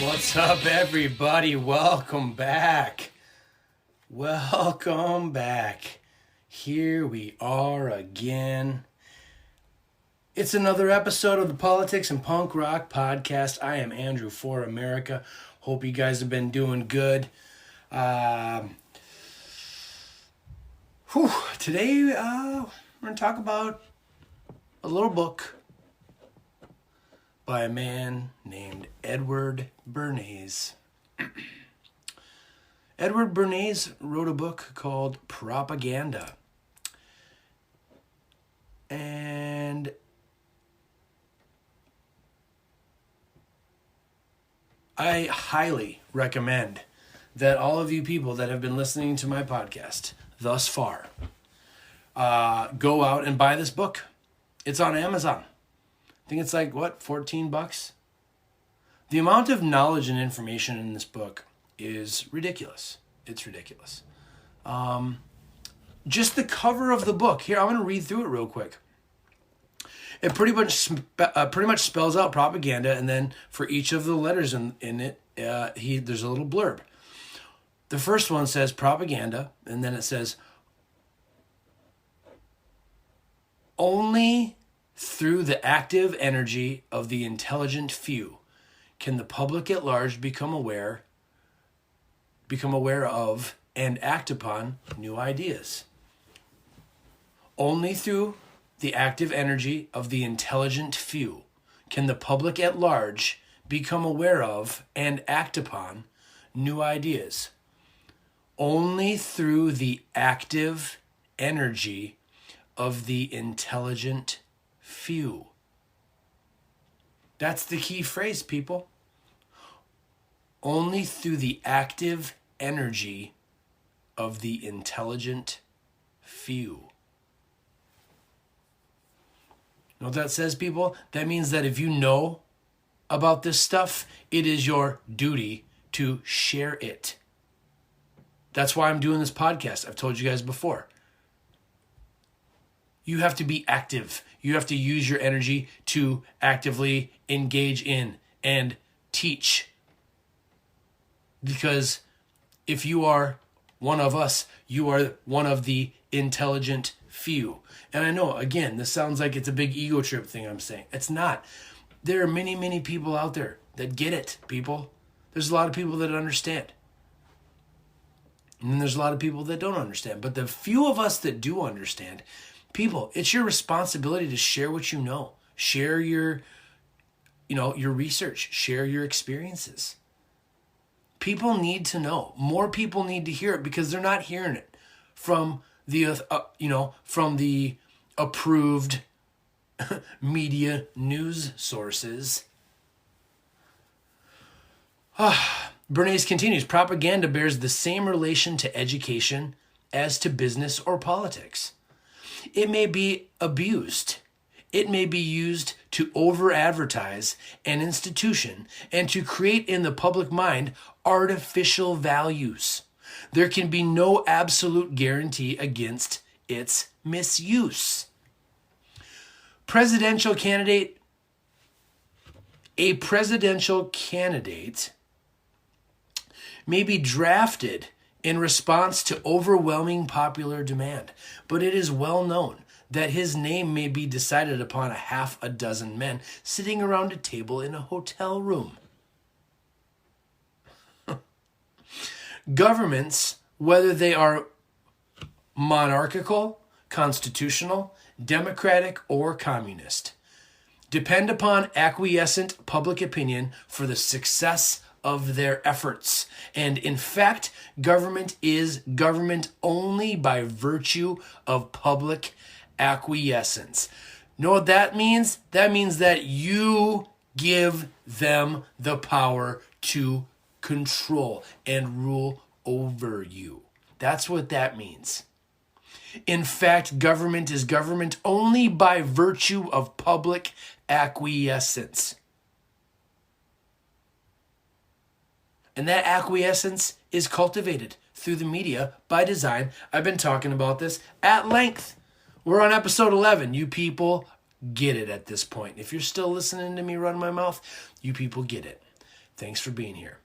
What's up, everybody? Welcome back. Welcome back. Here we are again. It's another episode of the Politics and Punk Rock Podcast. I am Andrew for America. Hope you guys have been doing good. Today, we're going to talk about a little book by a man named Edward Bernays. Edward Bernays wrote a book called Propaganda. And I highly recommend that all of you people that have been listening to my podcast thus far go out and buy this book. It's on Amazon. I think it's like, $14? The amount of knowledge and information in this book is ridiculous. It's ridiculous. Just the cover of the book. Here, I'm going to read through it real quick. It pretty much spells out propaganda, and then for each of the letters in it, there's a little blurb. The first one says propaganda, and then it says, only through the active energy of the intelligent few can the public at large become aware of and act upon new ideas. Only through the active energy of the intelligent few can the public at large become aware of and act upon new ideas. Only through the active energy of the intelligent few. That's the key phrase, people. Only through the active energy of the intelligent few. You know what that says, people? That means that if you know about this stuff, it is your duty to share it. That's why I'm doing this podcast. I've told you guys before. You have to be active. You have to use your energy to actively engage in and teach. Because if you are one of us, you are one of the intelligent few. And I know, again, this sounds like it's a big ego trip thing I'm saying. It's not. There are many, many people out there that get it, people. There's a lot of people that understand. And then there's a lot of people that don't understand. But the few of us that do understand, people, it's your responsibility to share what you know. Share your research. Share your experiences. People need to know. More people need to hear it because they're not hearing it from the approved media news sources. Bernays continues, propaganda bears the same relation to education as to business or politics. It may be abused. It may be used to over-advertise an institution and to create in the public mind artificial values. There can be no absolute guarantee against its misuse. A presidential candidate may be drafted in response to overwhelming popular demand, but it is well known that his name may be decided upon a half a dozen men sitting around a table in a hotel room. Governments, whether they are monarchical, constitutional, democratic, or communist, depend upon acquiescent public opinion for the success of their efforts. And in fact, government is government only by virtue of public acquiescence. Know what that means? That means that you give them the power to control and rule over you. That's what that means. In fact, government is government only by virtue of public acquiescence. And that acquiescence is cultivated through the media by design. I've been talking about this at length. We're on episode 11. You people get it at this point. If you're still listening to me run my mouth, you people get it. Thanks for being here.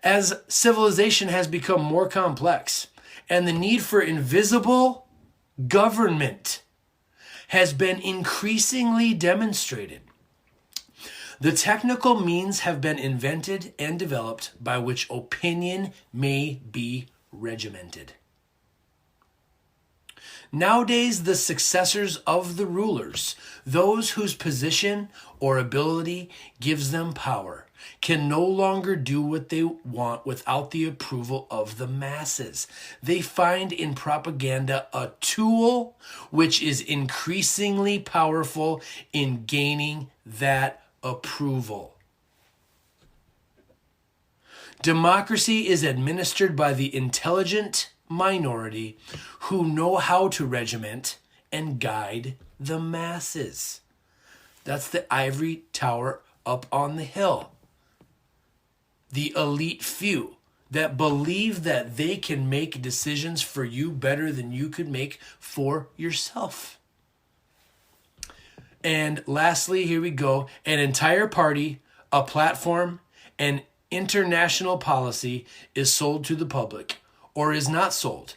As civilization has become more complex and the need for invisible government has been increasingly demonstrated, the technical means have been invented and developed by which opinion may be regimented. Nowadays, the successors of the rulers, those whose position or ability gives them power, can no longer do what they want without the approval of the masses. They find in propaganda a tool which is increasingly powerful in gaining that approval. Democracy is administered by the intelligent minority who know how to regiment and guide the masses. That's the ivory tower up on the hill. The elite few that believe that they can make decisions for you better than you could make for yourself. And lastly, here we go, an entire party, a platform, an international policy is sold to the public, or is not sold,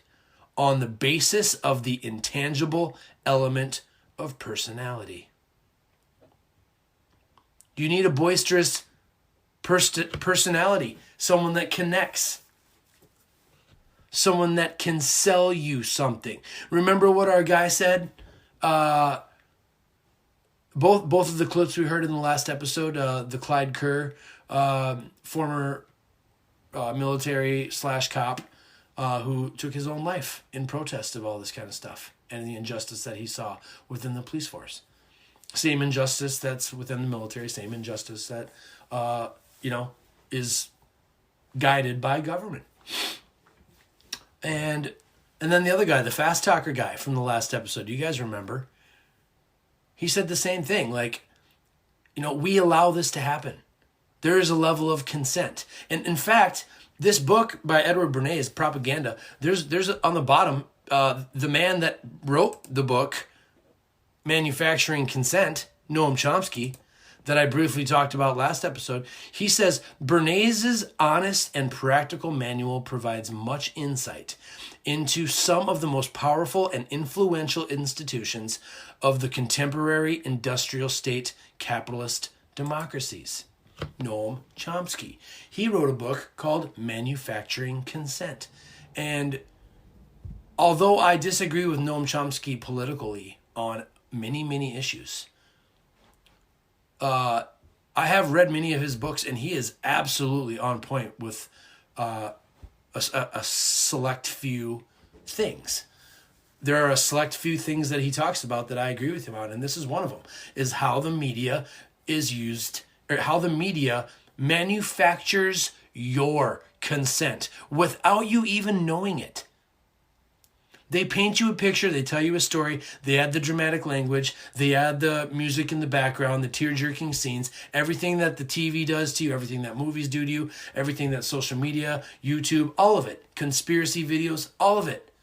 on the basis of the intangible element of personality. You need a boisterous personality, someone that connects, someone that can sell you something. Remember what our guy said? Both of the clips we heard in the last episode, the Clyde Kerr, former military / cop, who took his own life in protest of all this kind of stuff and the injustice that he saw within the police force. Same injustice that's within the military, same injustice that, is guided by government. And then the other guy, the fast talker guy from the last episode, you guys remember? He said the same thing, we allow this to happen. There is a level of consent. And in fact, this book by Edward Bernays, Propaganda, there's on the bottom, the man that wrote the book, Manufacturing Consent, Noam Chomsky, that I briefly talked about last episode, he says, Bernays' honest and practical manual provides much insight into some of the most powerful and influential institutions of the contemporary industrial state capitalist democracies. Noam Chomsky. He wrote a book called Manufacturing Consent. And although I disagree with Noam Chomsky politically on many, many issues, I have read many of his books, and he is absolutely on point with a select few things. There are a select few things that he talks about that I agree with him on, and this is one of them, is how the media is used, or how the media manufactures your consent without you even knowing it. They paint you a picture, they tell you a story, they add the dramatic language, they add the music in the background, the tear-jerking scenes, everything that the TV does to you, everything that movies do to you, everything that social media, YouTube, all of it, conspiracy videos, all of it.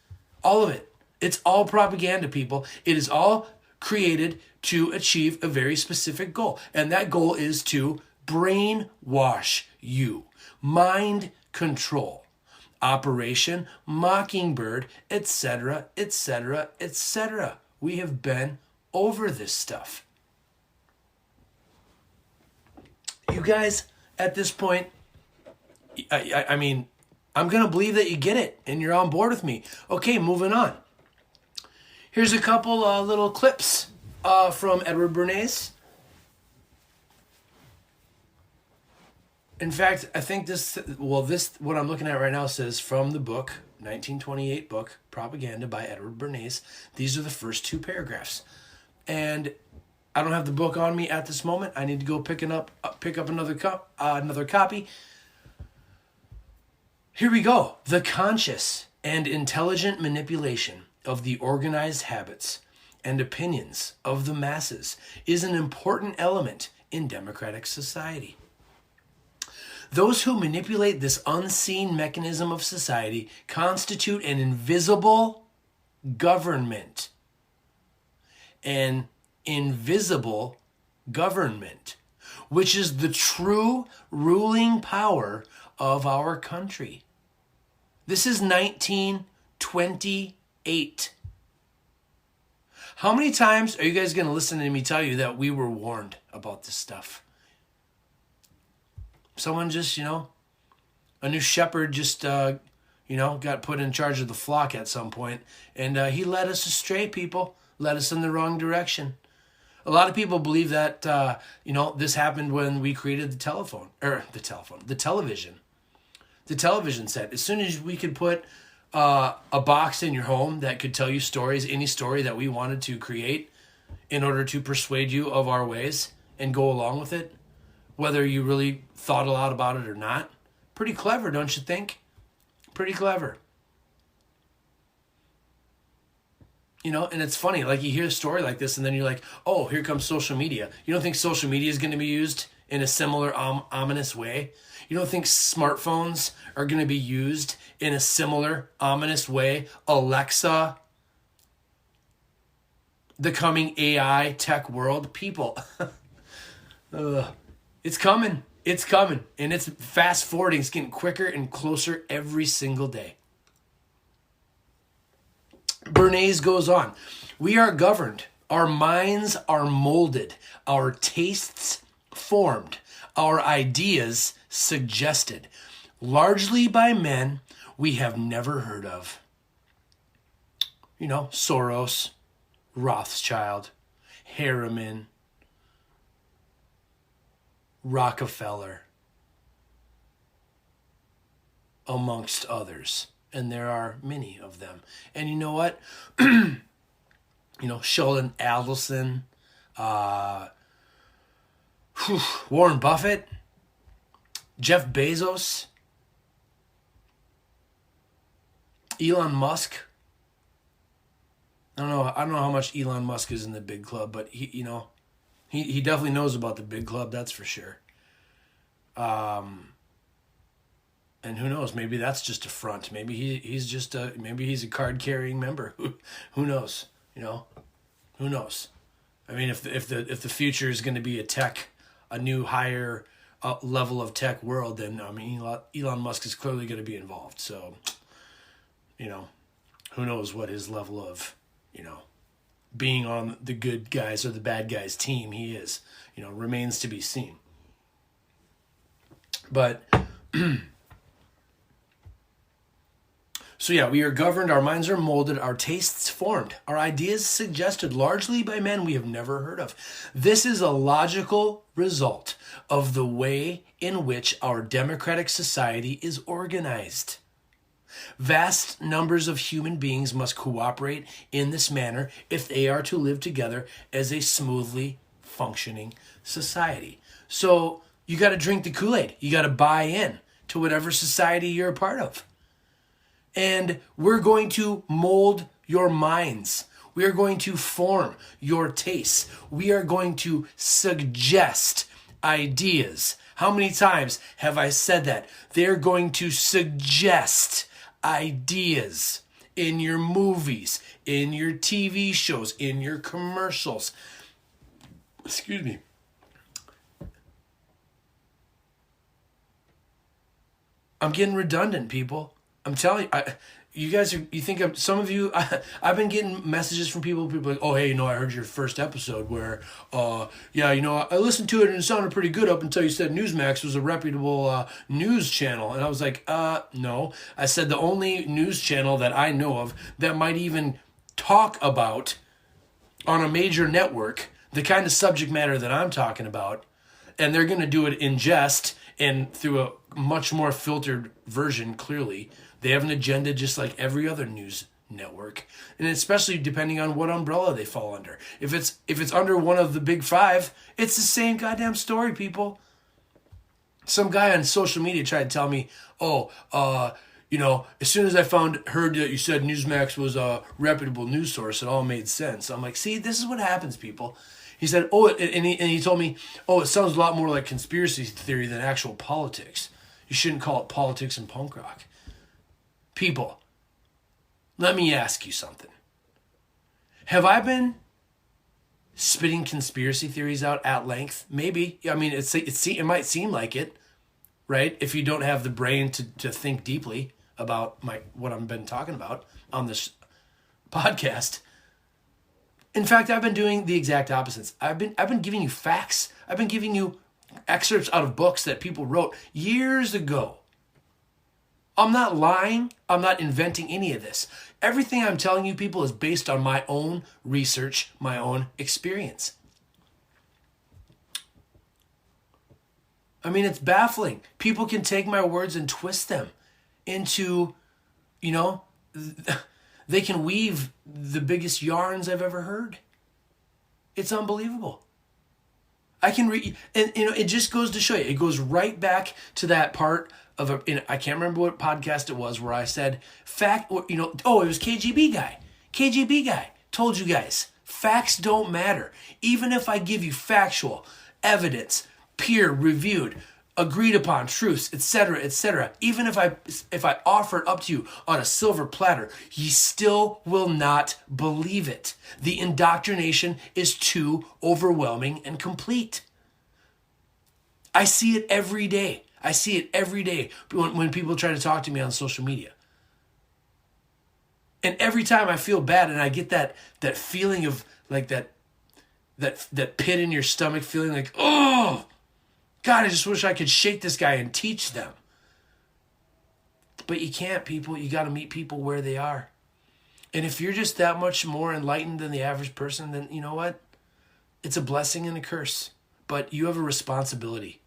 It's all propaganda, people. It is all created to achieve a very specific goal, and that goal is to brainwash you, mind control. Operation Mockingbird, etc., etc., etc. We have been over this stuff. You guys, at this point, I mean, I'm going to believe that you get it and you're on board with me. Okay, moving on. Here's a couple little clips from Edward Bernays. In fact, I think what I'm looking at right now says from the book, 1928 book, Propaganda by Edward Bernays. These are the first two paragraphs. And I don't have the book on me at this moment. I need to go pick up another copy. Here we go. The conscious and intelligent manipulation of the organized habits and opinions of the masses is an important element in democratic society. Those who manipulate this unseen mechanism of society constitute an invisible government. An invisible government, which is the true ruling power of our country. This is 1928. How many times are you guys going to listen to me tell you that we were warned about this stuff? Someone just, a new shepherd just, got put in charge of the flock at some point, and he led us astray, people, led us in the wrong direction. A lot of people believe that, this happened when we created the television. The television set. As soon as we could put a box in your home that could tell you stories, any story that we wanted to create in order to persuade you of our ways and go along with it, whether you really thought a lot about it or not. Pretty clever, don't you think? Pretty clever. And it's funny, like you hear a story like this and then you're like, oh, here comes social media. You don't think social media is going to be used in a similar ominous way? You don't think smartphones are going to be used in a similar ominous way? Alexa, the coming AI tech world, people. It's coming. It's coming. And it's fast forwarding. It's getting quicker and closer every single day. Bernays goes on. We are governed. Our minds are molded. Our tastes formed. Our ideas suggested. Largely by men we have never heard of. Soros, Rothschild, Harriman, Rockefeller, amongst others. And there are many of them. And you know what? Sheldon Adelson, Warren Buffett, Jeff Bezos, Elon Musk. I don't know how much Elon Musk is in the big club, but he definitely knows about the big club, that's for sure. And who knows? Maybe that's just a front. Maybe he's a card-carrying member. Who knows? Who knows? I mean, if the future is going to be a new higher level of tech world, then Elon Musk is clearly going to be involved. So, who knows what his level of being on the good guys or the bad guys team he is. Remains to be seen. But. So yeah, we are governed, our minds are molded, our tastes formed, our ideas suggested largely by men we have never heard of. This is a logical result of the way in which our democratic society is organized. Vast numbers of human beings must cooperate in this manner if they are to live together as a smoothly functioning society. So you got to drink the Kool-Aid. You got to buy in to whatever society you're a part of. And we're going to mold your minds. We are going to form your tastes. We are going to suggest ideas. How many times have I said that? They're going to suggest ideas in your movies, in your TV shows, in your commercials. Excuse me. I'm getting redundant, people. I'm telling you, some of you, I've been getting messages from people like, oh, hey, I heard your first episode where, I listened to it and it sounded pretty good up until you said Newsmax was a reputable news channel. And I was like, no. I said the only news channel that I know of that might even talk about on a major network the kind of subject matter that I'm talking about, and they're going to do it in jest and through a much more filtered version, clearly. They have an agenda just like every other news network. And especially depending on what umbrella they fall under. If it's under one of the big five, it's the same goddamn story, people. Some guy on social media tried to tell me, as soon as I heard that you said Newsmax was a reputable news source, it all made sense. I'm like, see, this is what happens, people. He said, he told me, it sounds a lot more like conspiracy theory than actual politics. You shouldn't call it politics and punk rock. People, let me ask you something. Have I been spitting conspiracy theories out at length? Maybe. I mean, it might seem like it, right? If you don't have the brain to think deeply about what I've been talking about on this podcast. In fact, I've been doing the exact opposites. I've been giving you facts. I've been giving you excerpts out of books that people wrote years ago. I'm not lying. I'm not inventing any of this. Everything I'm telling you people is based on my own research, my own experience. I mean, it's baffling. People can take my words and twist them into, they can weave the biggest yarns I've ever heard. It's unbelievable. I can read, and it just goes to show you. It goes right back to that part of I can't remember what podcast it was where I said it was KGB guy. KGB guy told you guys, facts don't matter. Even if I give you factual evidence, peer reviewed, agreed upon truths, etc., even if I offer it up to you on a silver platter, ye still will not believe it. The indoctrination is too overwhelming and complete. I see it every day. I see it every day when people try to talk to me on social media. And every time I feel bad and I get that feeling of like that pit in your stomach feeling like, oh, God, I just wish I could shake this guy and teach them. But you can't, people. You got to meet people where they are. And if you're just that much more enlightened than the average person, then you know what? It's a blessing and a curse. But you have a responsibility.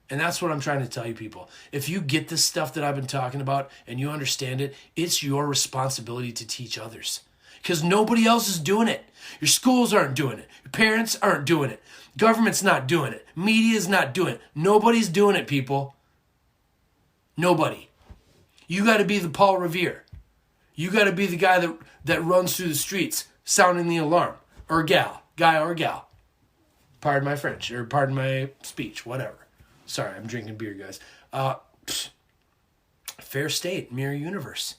And that's what I'm trying to tell you people. If you get this stuff that I've been talking about and you understand it, it's your responsibility to teach others. Because nobody else is doing it. Your schools aren't doing it. Your parents aren't doing it. Government's not doing it. Media's not doing it. Nobody's doing it, people. Nobody. You got to be the Paul Revere. You got to be the guy that runs through the streets sounding the alarm. Or guy or gal. Pardon my French, or pardon my speech, whatever. Sorry, I'm drinking beer, guys. Fair State, Mirror Universe.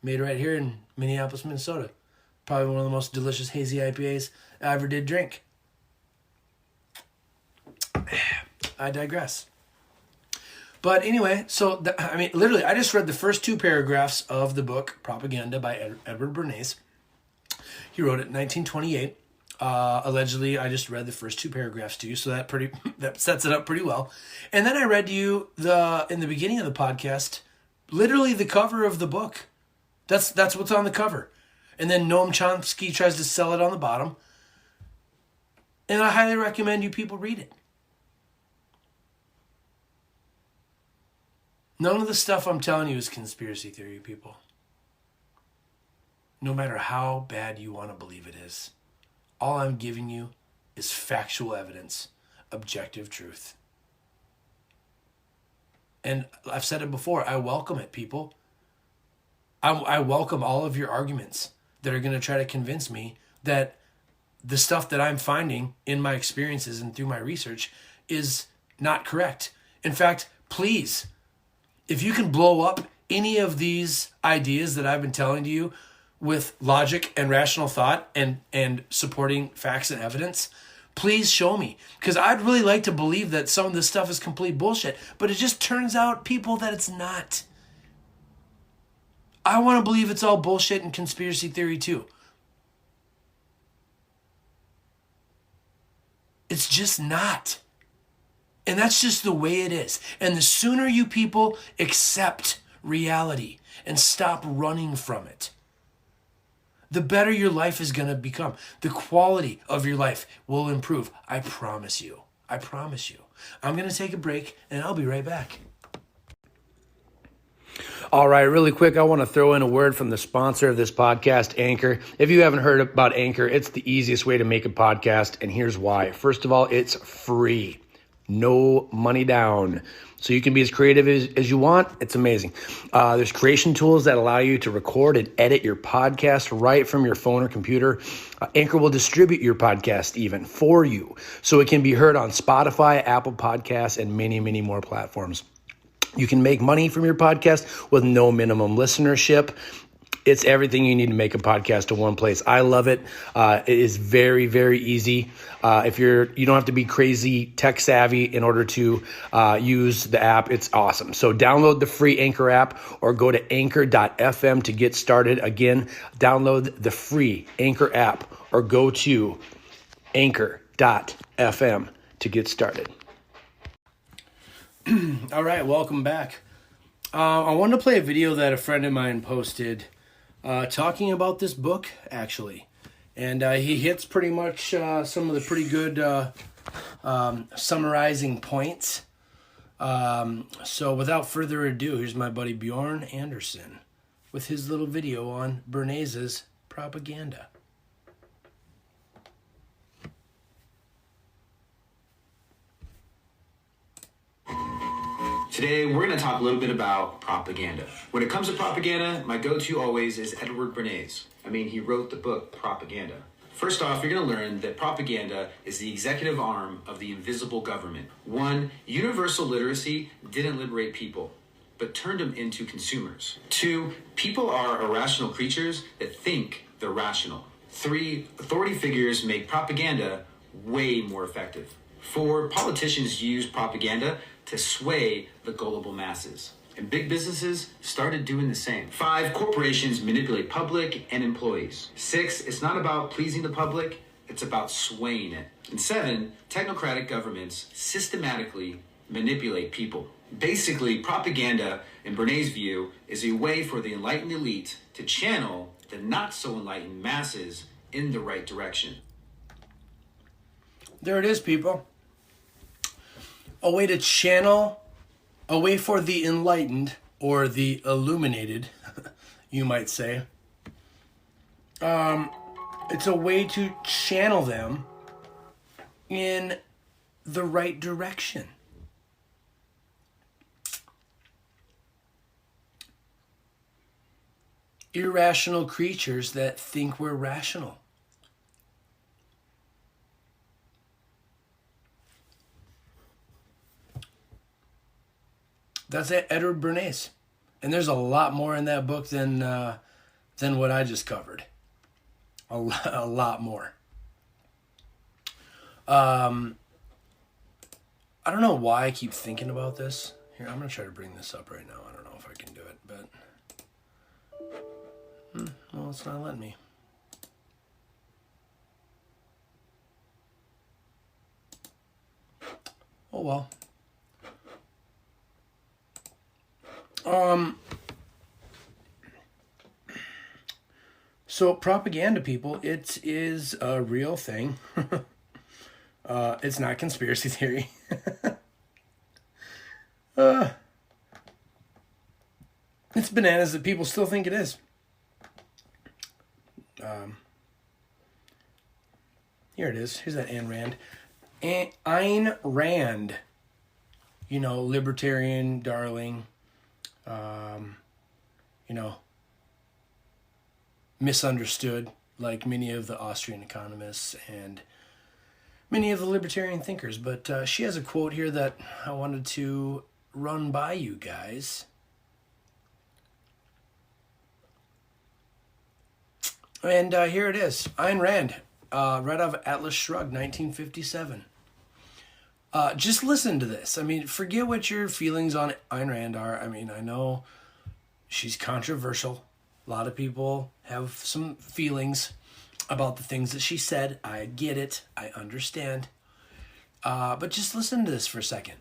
Made right here in Minneapolis, Minnesota. Probably one of the most delicious hazy IPAs I ever did drink. I digress. But anyway, so, literally, I just read the first 2 paragraphs of the book, Propaganda by Edward Bernays. He wrote it in 1928. Allegedly, I just read the first 2 paragraphs to you, so that sets it up pretty well. And then I read to you in the beginning of the podcast, literally the cover of the book. That's what's on the cover. And then Noam Chomsky tries to sell it on the bottom. And I highly recommend you people read it. None of the stuff I'm telling you is conspiracy theory, people. No matter how bad you want to believe it is. All I'm giving you is factual evidence, objective truth. And I've said it before, I welcome it, people. I welcome all of your arguments that are going to try to convince me that the stuff that I'm finding in my experiences and through my research is not correct. In fact, please, if you can blow up any of these ideas that I've been telling to you with logic and rational thought and supporting facts and evidence, please show me. Because I'd really like to believe that some of this stuff is complete bullshit. But it just turns out, people, that it's not. I want to believe it's all bullshit and conspiracy theory too. It's just not. And that's just the way it is. And the sooner you people accept reality and stop running from it, the better your life is going to become. The quality of your life will improve. I promise you. I promise you. I'm going to take a break and I'll be right back. All right, really quick, I want to throw in a word from the sponsor of this podcast, Anchor. If you haven't heard about Anchor, it's the easiest way to make a podcast, and here's why. First of all, it's free. No money down. So you can be as creative as you want. It's amazing. There's creation tools that allow you to record and edit your podcast right from your phone or computer. Anchor will distribute your podcast even for you, so it can be heard on Spotify, Apple Podcasts, and many, many more platforms. You can make money from your podcast with no minimum listenership. It's everything you need to make a podcast in one place. I love it. It is very, very easy. If you don't have to be crazy tech savvy in order to use the app. It's awesome. So download the free Anchor app or go to anchor.fm to get started. Again, download the free Anchor app or go to anchor.fm to get started. All right, welcome back. I wanted to play a video that a friend of mine posted talking about this book, actually. And he hits pretty much some of the pretty good summarizing points. So without further ado, here's my buddy Bjorn Anderson with his little video on Bernays' propaganda. Today, we're going to talk a little bit about propaganda. When it comes to propaganda, my go-to always is Edward Bernays. He wrote the book Propaganda. First off, you're going to learn that propaganda is the executive arm of the invisible government. 1, universal literacy didn't liberate people, but turned them into consumers. 2, people are irrational creatures that think they're rational. 3, authority figures make propaganda way more effective. 4, politicians use propaganda to sway the gullible masses. And big businesses started doing the same. 5, corporations manipulate public and employees. 6, it's not about pleasing the public, it's about swaying it. And 7, technocratic governments systematically manipulate people. Basically, propaganda, in Bernays' view, is a way for the enlightened elite to channel the not-so-enlightened masses in the right direction. There it is, people. A way to channel, a way for the enlightened or the illuminated, you might say. It's a way to channel them in the right direction. Irrational creatures that think we're rational. That's Edward Bernays. And there's a lot more in that book than what I just covered. A lot more. I don't know why I keep thinking about this. Here, I'm going to try to bring this up right now. I don't know if I can do it, but... well, it's not letting me. Oh, well. So propaganda, people, it is a real thing. It's not conspiracy theory. It's bananas that people still think it is. Here it is. Here's that Ayn Rand. Ayn Rand. Libertarian darling. Misunderstood, like many of the Austrian economists and many of the libertarian thinkers. But she has a quote here that I wanted to run by you guys. And here it is. Ayn Rand, right out of Atlas Shrugged, 1957. Just listen to this. Forget what your feelings on Ayn Rand are. I know she's controversial. A lot of people have some feelings about the things that she said. I get it. I understand. But just listen to this for a second.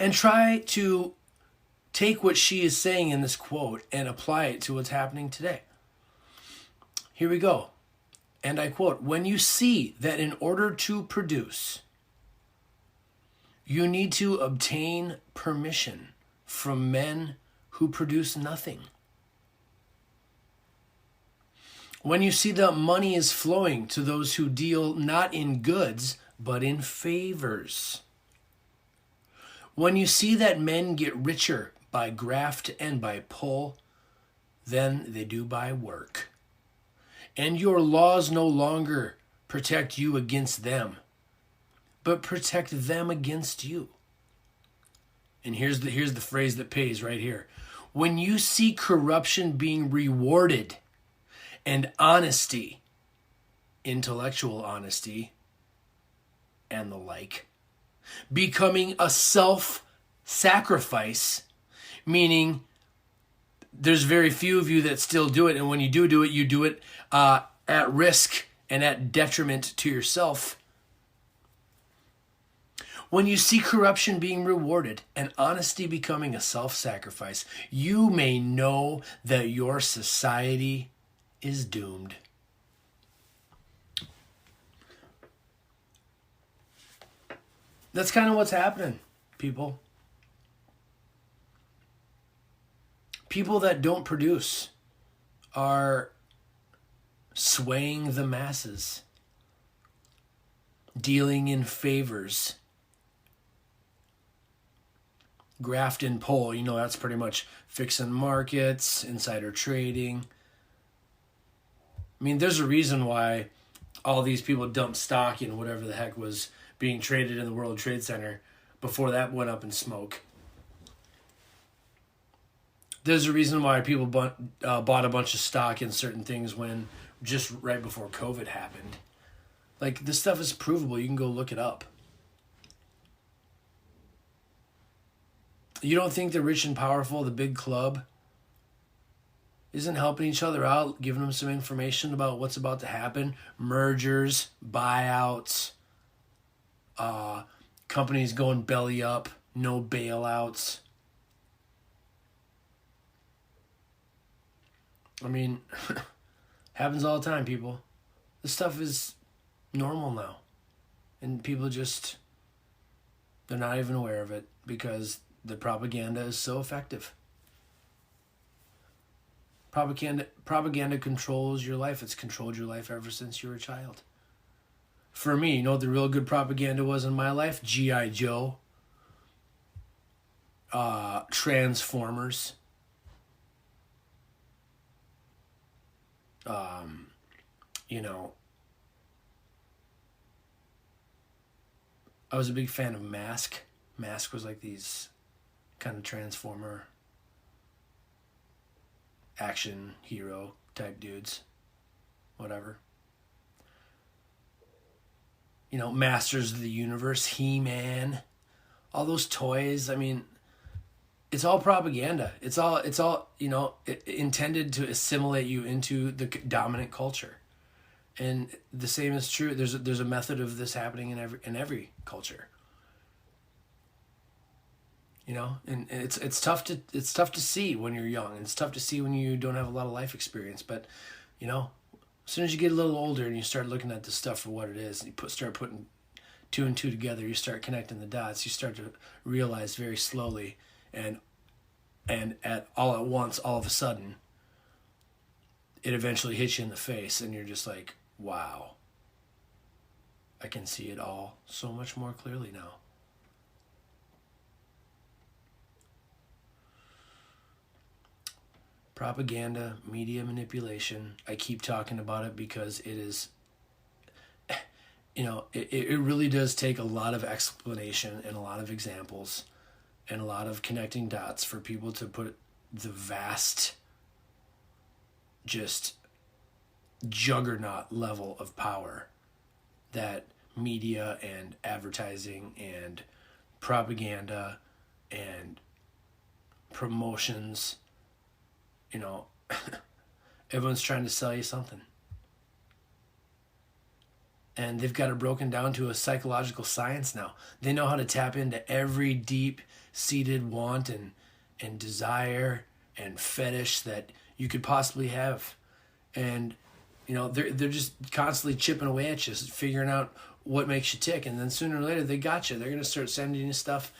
And try to take what she is saying in this quote and apply it to what's happening today. Here we go. And I quote, "When you see that in order to produce, you need to obtain permission from men who produce nothing. When you see that money is flowing to those who deal not in goods, but in favors. When you see that men get richer by graft and by pull than they do by work. And your laws no longer protect you against them, but protect them against you." And here's the phrase that pays right here. When you see corruption being rewarded and honesty, intellectual honesty, and the like, becoming a self-sacrifice, meaning there's very few of you that still do it, and when you do it, you do it at risk and at detriment to yourself. When you see corruption being rewarded and honesty becoming a self-sacrifice, you may know that your society is doomed. That's kind of what's happening, people. People that don't produce are swaying the masses, dealing in favors. Graft and pull, that's pretty much fixing markets, insider trading. I mean, there's a reason why all these people dumped stock in whatever the heck was being traded in the World Trade Center before that went up in smoke. There's a reason why people bought a bunch of stock in certain things when just right before COVID happened. Like, this stuff is provable. You can go look it up. You don't think the rich and powerful, the big club, isn't helping each other out, giving them some information about what's about to happen? Mergers, buyouts, companies going belly up, no bailouts. I mean, happens all the time, people. This stuff is normal now. And people just, they're not even aware of it because the propaganda is so effective. Propaganda controls your life. It's controlled your life ever since you were a child. For me, you know what the real good propaganda was in my life? G.I. Joe. Transformers. I was a big fan of Mask. Mask was like these kind of Transformer action hero type dudes. Whatever. Masters of the Universe, He-Man, all those toys. I mean, it's all propaganda. It's all intended to assimilate you into the dominant culture. And the same is true. There's a method of this happening in every culture. And it's tough to see when you're young. It's tough to see when you don't have a lot of life experience. But as soon as you get a little older and you start looking at this stuff for what it is, and you start putting two and two together, you start connecting the dots. You start to realize very slowly, and at once, all of a sudden, it eventually hits you in the face, and you're just like, wow, I can see it all so much more clearly now. Propaganda, media manipulation. I keep talking about it because it is, it really does take a lot of explanation and a lot of examples and a lot of connecting dots for people to put the vast, just juggernaut level of power that media and advertising and propaganda and promotions, everyone's trying to sell you something. And they've got it broken down to a psychological science now. They know how to tap into every deep-seated want and desire and fetish that you could possibly have. And, they're just constantly chipping away at you, figuring out what makes you tick. And then sooner or later, they got you. They're going to start sending you stuff.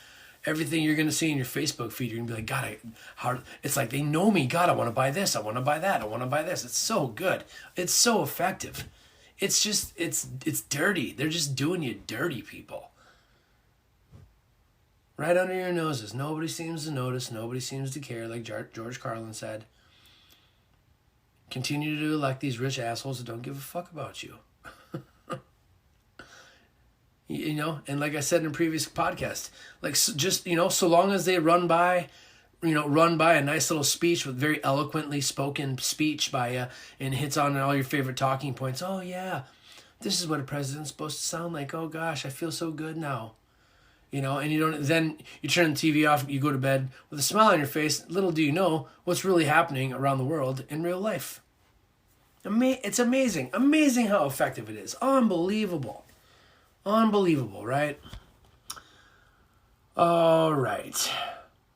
Everything you're going to see in your Facebook feed, you're going to be like, God, it's like they know me. God, I want to buy this. I want to buy that. I want to buy this. It's so good. It's so effective. It's just, it's dirty. They're just doing you dirty, people. Right under your noses. Nobody seems to notice. Nobody seems to care, like George Carlin said. Continue to elect these rich assholes that don't give a fuck about you. And like I said in a previous podcast, so long as they run by, run by a nice little speech with very eloquently spoken speech by you, and hits on all your favorite talking points. Oh yeah, this is what a president's supposed to sound like. Oh gosh, I feel so good now. And then you turn the TV off, you go to bed with a smile on your face. Little do you know what's really happening around the world in real life. It's amazing how effective it is. Unbelievable, right? All right,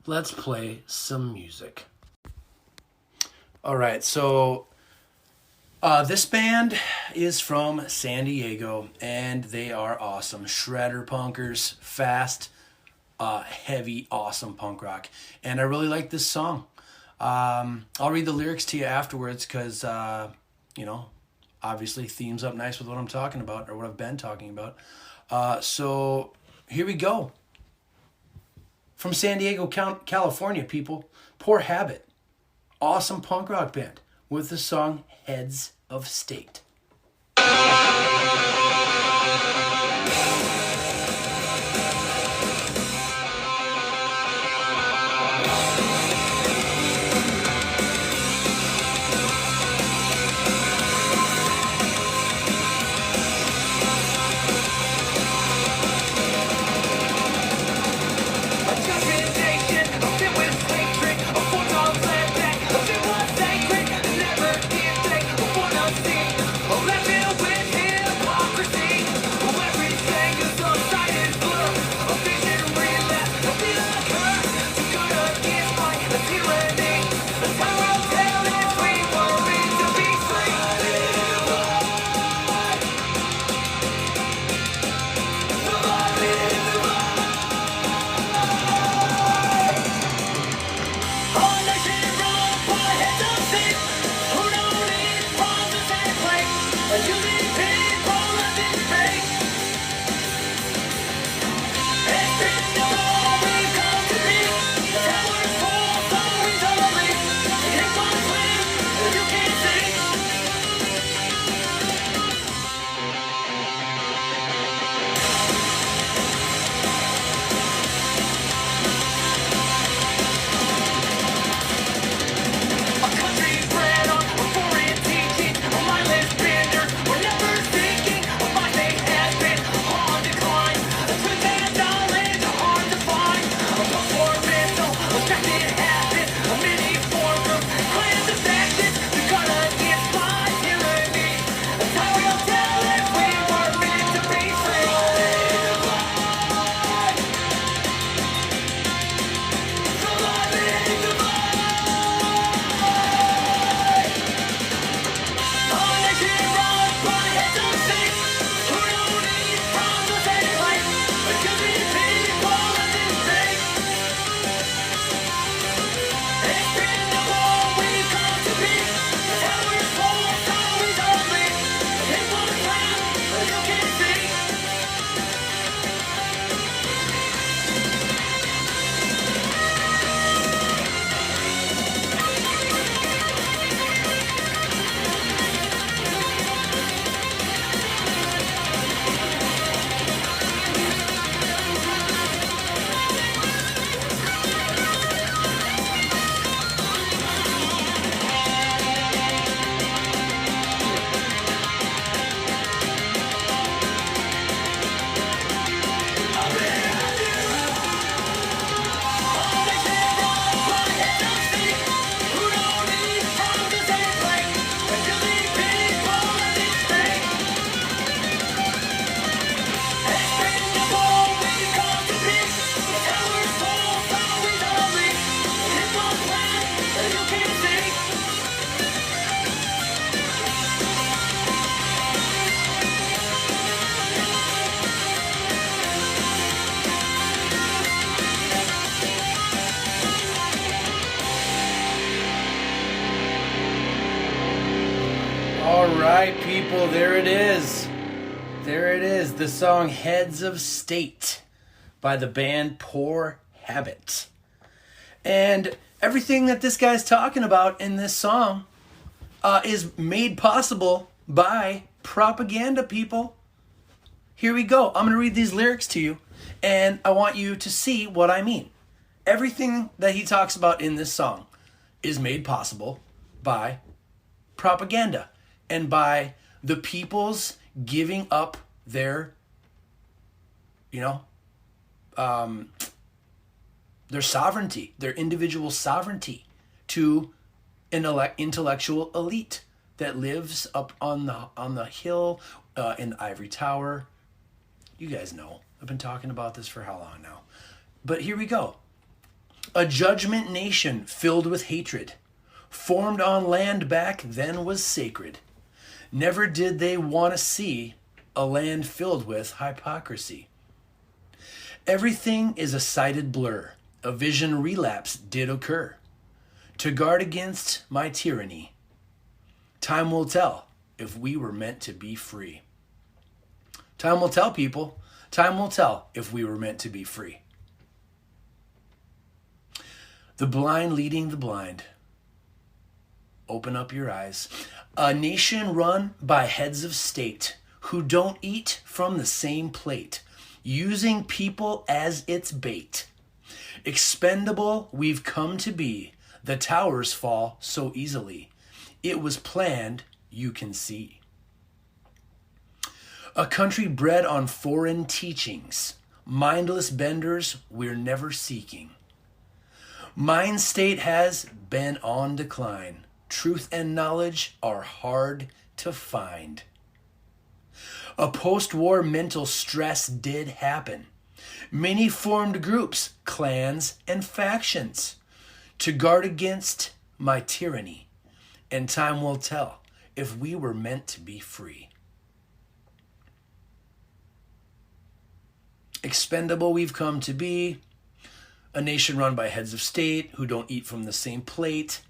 let's play some music. All right, so this band is from San Diego, and they are awesome. Shredder punkers, fast, heavy, awesome punk rock. And I really like this song. I'll read the lyrics to you afterwards because, obviously themes up nice with what I'm talking about or what I've been talking about. So here we go. From San Diego, California, people, Poor Habit. Awesome punk rock band with the song Heads of State. right, people, there it is. There it is. The song Heads of State by the band Poor Habit. And everything that this guy's talking about in this song is made possible by propaganda, people. Here we go. I'm going to read these lyrics to you, and I want you to see what I mean. Everything that he talks about in this song is made possible by propaganda and by the people's giving up their, their sovereignty, their individual sovereignty to an intellectual elite that lives up on the hill in the ivory tower. You guys know. I've been talking about this for how long now? But here we go. A judgment nation filled with hatred, formed on land back then was sacred. Never did they want to see a land filled with hypocrisy. Everything is a sighted blur. A vision relapse did occur. To guard against my tyranny, time will tell if we were meant to be free. Time will tell, people. Time will tell if we were meant to be free. The blind leading the blind. Open up your eyes. A nation run by heads of state who don't eat from the same plate, using people as its bait. Expendable we've come to be. The towers fall so easily. It was planned, you can see. A country bred on foreign teachings. Mindless benders we're never seeking. Mind state has been on decline. Truth and knowledge are hard to find. A post-war mental stress did happen. Many formed groups, clans, and factions to guard against my tyranny, and time will tell if we were meant to be free. Expendable we've come to be, a nation run by heads of state who don't eat from the same plate,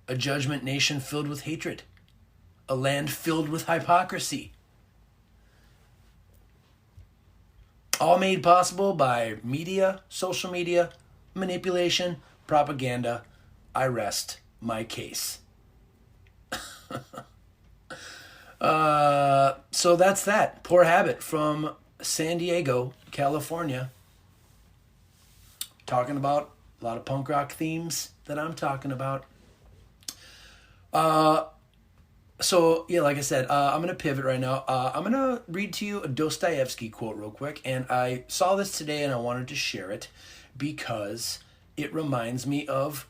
a judgment nation filled with hatred, a land filled with hypocrisy. All made possible by media, social media, manipulation, propaganda. I rest my case. So that's that. Poor Habit from San Diego, California. Talking about a lot of punk rock themes that I'm talking about. So, yeah, like I said, I'm going to pivot right now. I'm going to read to you a Dostoevsky quote real quick. And I saw this today and I wanted to share it because it reminds me of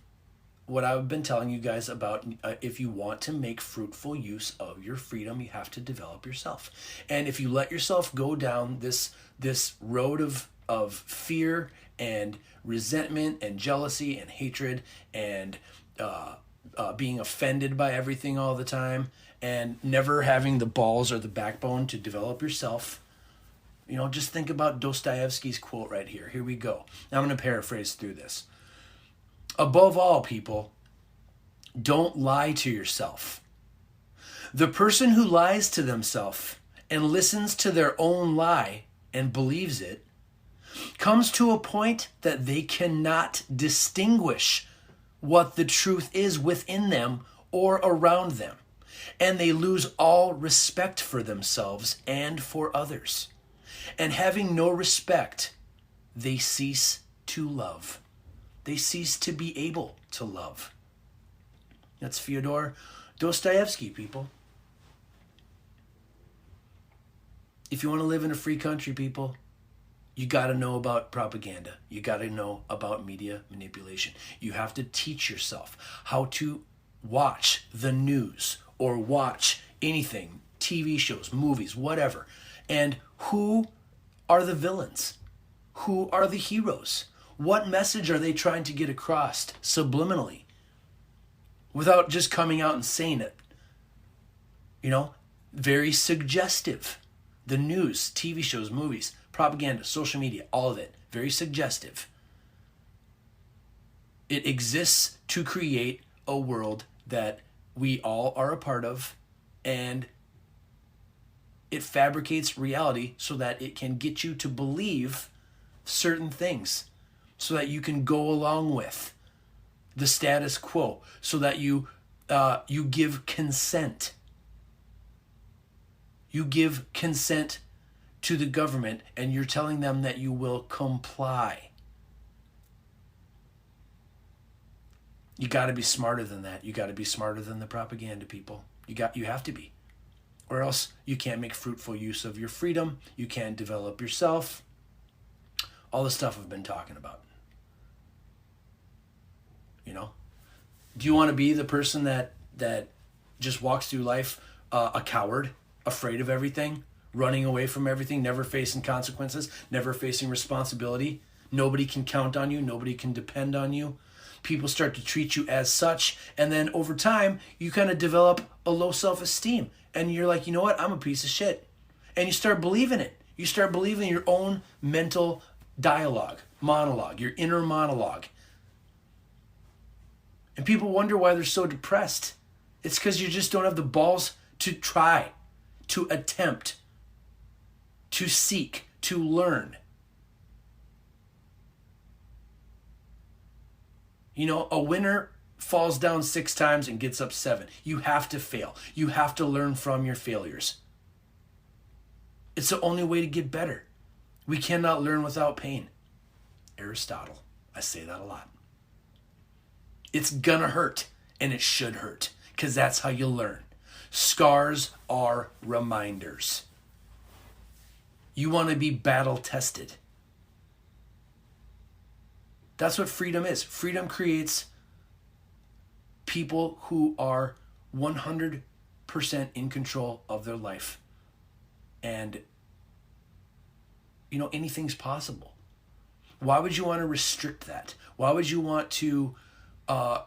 what I've been telling you guys about. If you want to make fruitful use of your freedom, you have to develop yourself. And if you let yourself go down this road of fear and resentment and jealousy and hatred and being offended by everything all the time and never having the balls or the backbone to develop yourself, just think about Dostoevsky's quote right here. Here we go. Now I'm going to paraphrase through this. Above all, people, don't lie to yourself. The person who lies to themselves and listens to their own lie and believes it comes to a point that they cannot distinguish what the truth is within them or around them, and they lose all respect for themselves and for others. And having no respect, they cease to love. They cease to be able to love. That's Fyodor Dostoevsky, people. If you want to live in a free country, people, you got to know about propaganda. You got to know about media manipulation. You have to teach yourself how to watch the news or watch anything, TV shows, movies, whatever. And who are the villains? Who are the heroes? What message are they trying to get across subliminally without just coming out and saying it? Very suggestive. The news, TV shows, movies, propaganda, social media, all of it, very suggestive. It exists to create a world that we all are a part of, and it fabricates reality so that it can get you to believe certain things, so that you can go along with the status quo, so that you give consent. You give consent to the government and you're telling them that you will comply. You got to be smarter than that. You got to be smarter than the propaganda people. You have to be. Or else you can't make fruitful use of your freedom. You can't develop yourself. All the stuff I've been talking about. You know? Do you want to be the person that just walks through life a coward, afraid of everything, running away from everything, never facing consequences, never facing responsibility? Nobody can count on you. Nobody can depend on you. People start to treat you as such. And then over time, you kind of develop a low self-esteem. And you're like, you know what? I'm a piece of shit. And you start believing it. You start believing your own mental monologue, your inner monologue. And people wonder why they're so depressed. It's because you just don't have the balls to try, to attempt, to seek, to learn. You know, a winner falls down 6 times and gets up 7. You have to fail. You have to learn from your failures. It's the only way to get better. We cannot learn without pain. Aristotle. I say that a lot. It's gonna hurt, and it should hurt, because that's how you learn. Scars are reminders. You want to be battle tested. That's what freedom is. Freedom creates people who are 100% in control of their life. And, you know, anything's possible. Why would you want to restrict that? Why would you want to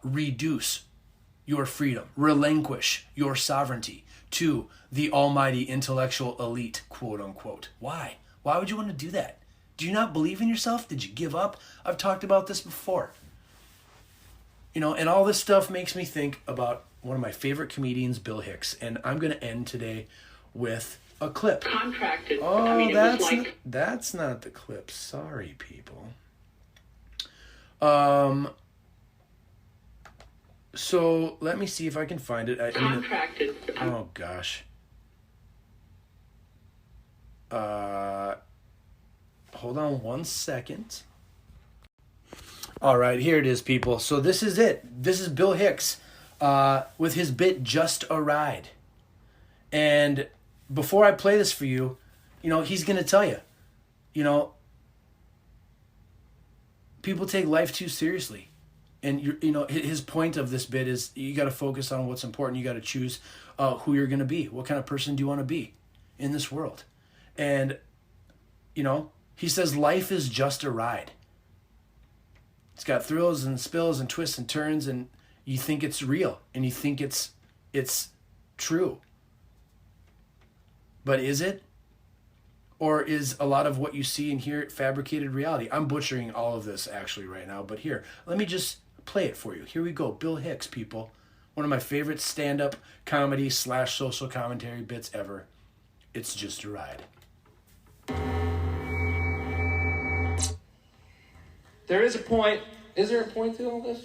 reduce your freedom, relinquish your sovereignty to the almighty intellectual elite, quote unquote? Why? Why would you want to do that? Do you not believe in yourself? Did you give up? I've talked about this before. You know, and all this stuff makes me think about one of my favorite comedians, Bill Hicks. And I'm going to end today with a clip. Contracted. Oh, I mean, that's not the clip. Sorry, people. So let me see if I can find it. Contracted. Oh gosh. Hold on one second. All right, here it is, people. So this is it. This is Bill Hicks with his bit "Just a Ride." And before I play this for you, you know, he's going to tell you, you know, people take life too seriously. And, you know, his point of this bit is you got to focus on what's important. You got to choose who you're going to be. What kind of person do you want to be in this world? And, you know, he says life is just a ride. It's got thrills and spills and twists and turns, and you think it's real and you think it's true. But is it? Or is a lot of what you see and hear fabricated reality? I'm butchering all of this actually right now, but here, let me just play it for you. Here we go. Bill Hicks, people. One of my favorite stand-up comedy / social commentary bits ever. It's just a ride. There is a point. Is there a point to all this?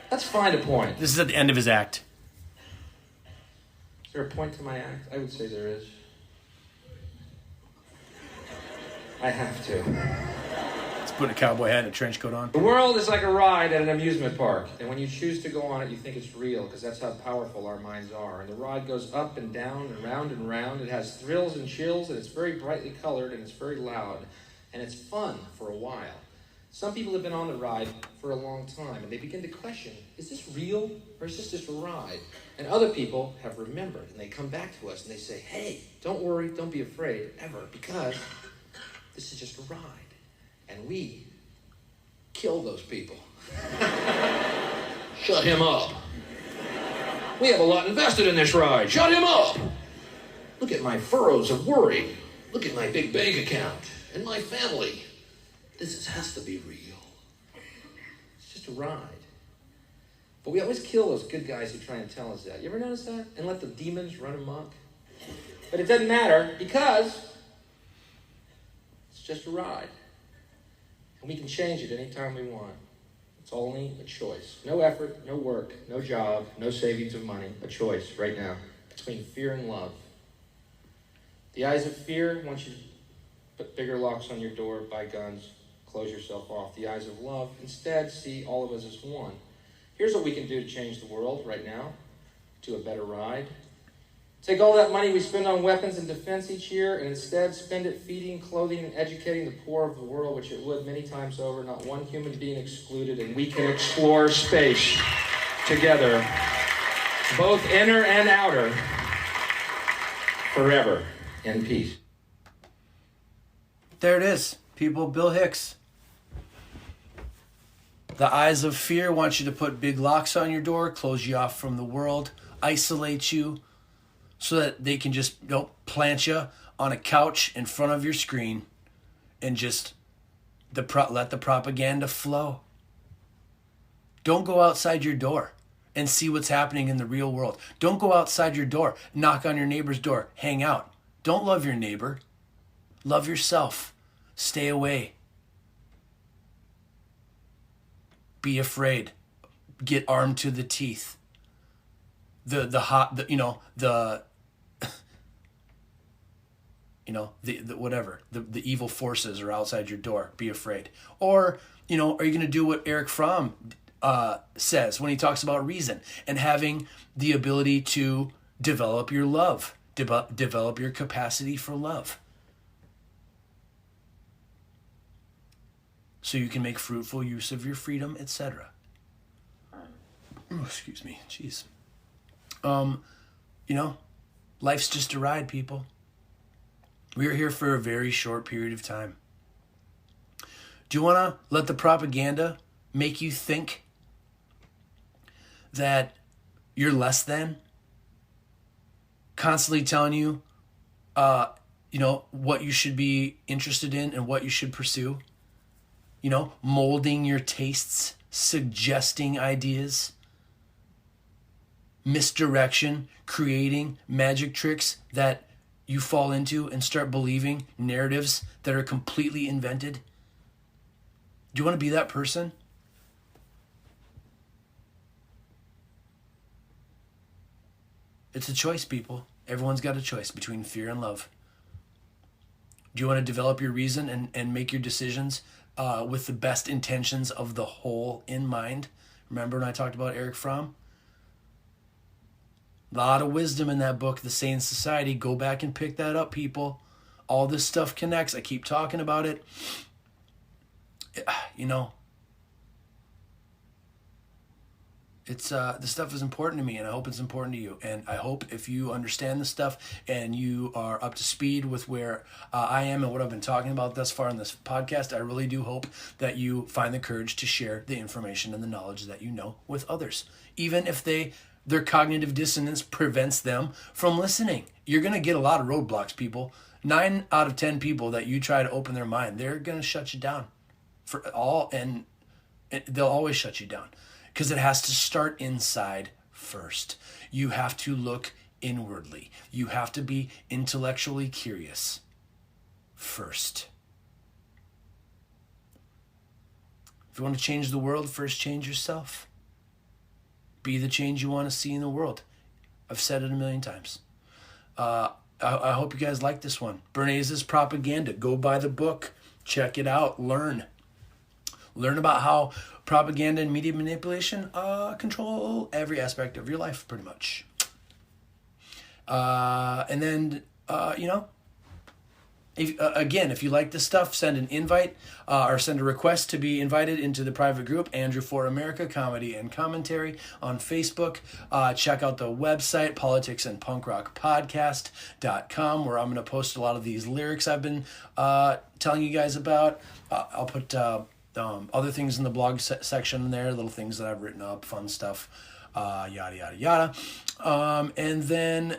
Let's find a point. This is at the end of his act. Is there a point to my act? I would say there is. I have to. Let's put a cowboy hat and a trench coat on. The world is like a ride at an amusement park, and when you choose to go on it, you think it's real, because that's how powerful our minds are. And the ride goes up and down and round and round. It has thrills and chills, and it's very brightly colored, and it's very loud, and it's fun for a while. Some people have been on the ride for a long time, and they begin to question, is this real, or is this just a ride? And other people have remembered, and they come back to us, and they say, hey, don't worry, don't be afraid, ever, because this is just a ride. And we kill those people. Shut him up. We have a lot invested in this ride. Shut him up. Look at my furrows of worry. Look at my big bank account and my family. Has to be real. It's just a ride. But we always kill those good guys who try and tell us that. You ever notice that? And let the demons run amok? But it doesn't matter, because it's just a ride. And we can change it anytime we want. It's only a choice. No effort, no work, no job, no savings of money. A choice right now between fear and love. The eyes of fear want you put bigger locks on your door, buy guns, close yourself off. The eyes of love. Instead, see all of us as one. Here's what we can do to change the world right now to a better ride. Take all that money we spend on weapons and defense each year and instead spend it feeding, clothing, and educating the poor of the world, which it would many times over, not one human being excluded, and we can explore space together, both inner and outer, forever in peace. There it is, people. Bill Hicks. The eyes of fear want you to put big locks on your door, close you off from the world, isolate you, so that they can just plant you on a couch in front of your screen and just let the propaganda flow. Don't go outside your door and see what's happening in the real world. Don't go outside your door, knock on your neighbor's door, hang out. Don't love your neighbor. Love yourself. Stay away. Be afraid. Get armed to the teeth. The evil forces are outside your door. Be afraid. Or, are you going to do what Eric Fromm says when he talks about reason and having the ability to develop your love, develop your capacity for love, so you can make fruitful use of your freedom, etc. Oh, excuse me. Jeez. Life's just a ride, people. We are here for a very short period of time. Do you want to let the propaganda make you think that you're less than? Constantly telling you, what you should be interested in and what you should pursue. Molding your tastes, suggesting ideas, misdirection, creating magic tricks that you fall into and start believing narratives that are completely invented. Do you want to be that person? It's a choice, people. Everyone's got a choice between fear and love. Do you want to develop your reason and make your decisions with the best intentions of the whole in mind? Remember when I talked about Eric Fromm? A lot of wisdom in that book, The Sane Society. Go back and pick that up, people. All this stuff connects. I keep talking about it. It's this stuff is important to me, and I hope it's important to you. And I hope if you understand this stuff and you are up to speed with where I am and what I've been talking about thus far in this podcast, I really do hope that you find the courage to share the information and the knowledge that you know with others, even if their cognitive dissonance prevents them from listening. You're going to get a lot of roadblocks, people. 9 out of 10 people that you try to open their mind, they're going to shut you down for all, and they'll always shut you down because it has to start inside first. You have to look inwardly. You have to be intellectually curious first. If you want to change the world, first change yourself. Be the change you want to see in the world. I've said it a million times. I hope you guys like this one. Bernays' Propaganda. Go buy the book. Check it out. Learn about how propaganda and media manipulation control every aspect of your life, pretty much. And then, if you like this stuff, send an invite or send a request to be invited into the private group, Andrew for America Comedy and Commentary on Facebook. Check out the website, politicsandpunkrockpodcast.com, where I'm going to post a lot of these lyrics I've been telling you guys about. I'll put other things in the blog section there, little things that I've written up, fun stuff, yada, yada, yada. And then,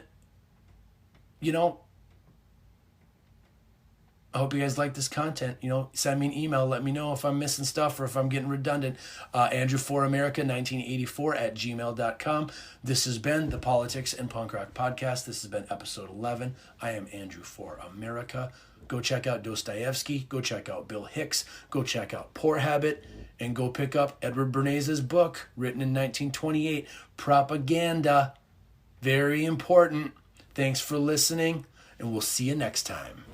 I hope you guys like this content. Send me an email. Let me know if I'm missing stuff or if I'm getting redundant. AndrewForAmerica1984@gmail.com. This has been the Politics and Punk Rock Podcast. This has been episode 11. I am Andrew for America. Go check out Dostoevsky. Go check out Bill Hicks. Go check out Poor Habit. And go pick up Edward Bernays' book, written in 1928, Propaganda. Very important. Thanks for listening, and we'll see you next time.